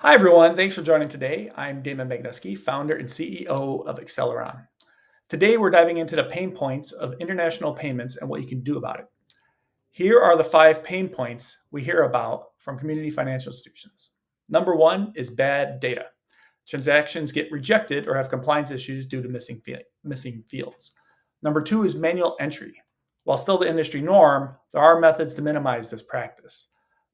Hi, everyone. Thanks for joining today. I'm Damon Magnuski, founder and CEO of Acceleron. Today, we're diving into the pain points of international payments and what you can do about it. Here are the 5 pain points we hear about from community financial institutions. Number 1 is bad data. Transactions get rejected or have compliance issues due to missing fields. Number 2 is manual entry. While still the industry norm, there are methods to minimize this practice.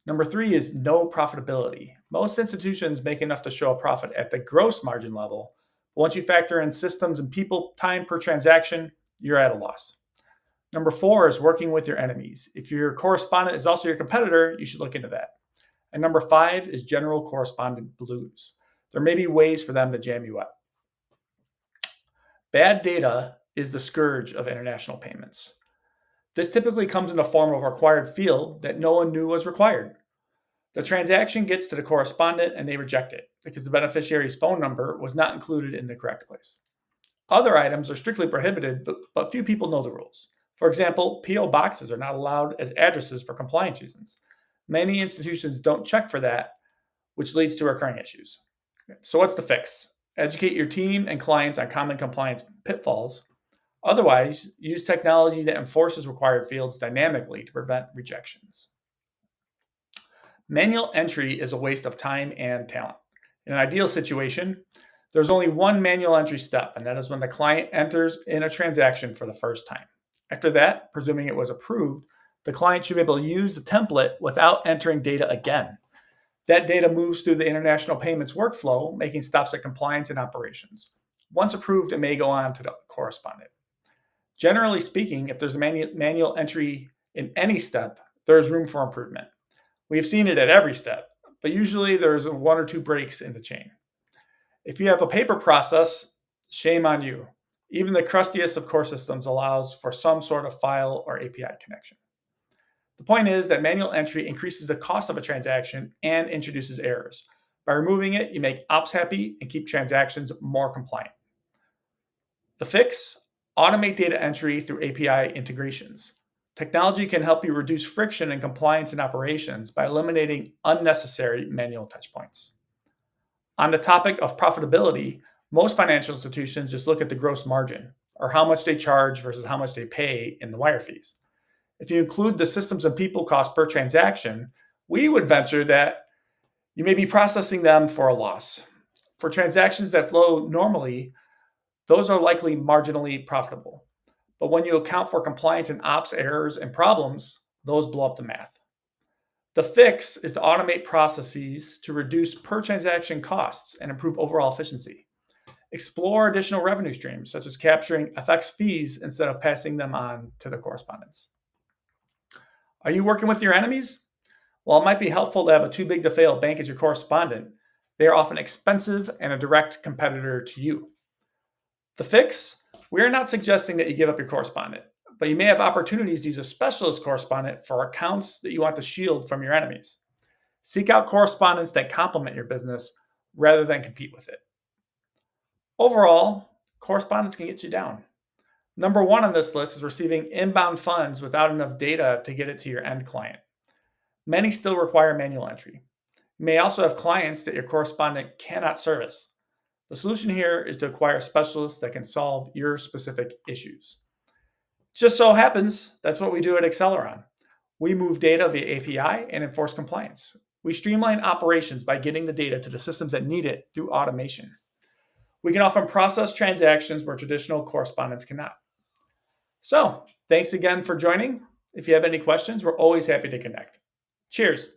Number 3 is no profitability. Most institutions make enough to show a profit at the gross margin level. But once you factor in systems and people time per transaction, you're at a loss. Number 4 is working with your enemies. If your correspondent is also your competitor, you should look into that. And number 5 is general correspondent blues. There may be ways for them to jam you up. Bad data is the scourge of international payments. This typically comes in the form of a required field that no one knew was required. The transaction gets to the correspondent and they reject it because the beneficiary's phone number was not included in the correct place. Other items are strictly prohibited, but few people know the rules. For example, P.O. boxes are not allowed as addresses for compliance reasons. Many institutions don't check for that, which leads to recurring issues. So what's the fix? Educate your team and clients on common compliance pitfalls. Otherwise, use technology that enforces required fields dynamically to prevent rejections. Manual entry is a waste of time and talent. In an ideal situation, there's only one manual entry step, and that is when the client enters in a transaction for the first time. After that, presuming it was approved, the client should be able to use the template without entering data again. That data moves through the international payments workflow, making stops at compliance and operations. Once approved, it may go on to the correspondent. Generally speaking, if there's a manual entry in any step, there's room for improvement. We've seen it at every step, but usually there's 1 or 2 breaks in the chain. If you have a paper process, shame on you. Even the crustiest of core systems allows for some sort of file or API connection. The point is that manual entry increases the cost of a transaction and introduces errors. By removing it, you make ops happy and keep transactions more compliant. The fix: automate data entry through API integrations. Technology can help you reduce friction in compliance and operations by eliminating unnecessary manual touchpoints. On the topic of profitability, most financial institutions just look at the gross margin, or how much they charge versus how much they pay in the wire fees. If you include the systems and people cost per transaction, we would venture that you may be processing them for a loss. For transactions that flow normally, those are likely marginally profitable. But when you account for compliance and ops errors and problems, those blow up the math. The fix is to automate processes to reduce per transaction costs and improve overall efficiency. Explore additional revenue streams, such as capturing FX fees instead of passing them on to the correspondents. Are you working with your enemies? While it might be helpful to have a too big to fail bank as your correspondent, they are often expensive and a direct competitor to you. The fix: we are not suggesting that you give up your correspondent, but you may have opportunities to use a specialist correspondent for accounts that you want to shield from your enemies. Seek out correspondents that complement your business rather than compete with it. Overall, correspondence can get you down. Number 1 on this list is receiving inbound funds without enough data to get it to your end client. Many still require manual entry. You may also have clients that your correspondent cannot service. The solution here is to acquire specialists that can solve your specific issues. Just so happens, that's what we do at Acceleron. We move data via API and enforce compliance. We streamline operations by getting the data to the systems that need it through automation. We can often process transactions where traditional correspondents cannot. So, thanks again for joining. If you have any questions, we're always happy to connect. Cheers.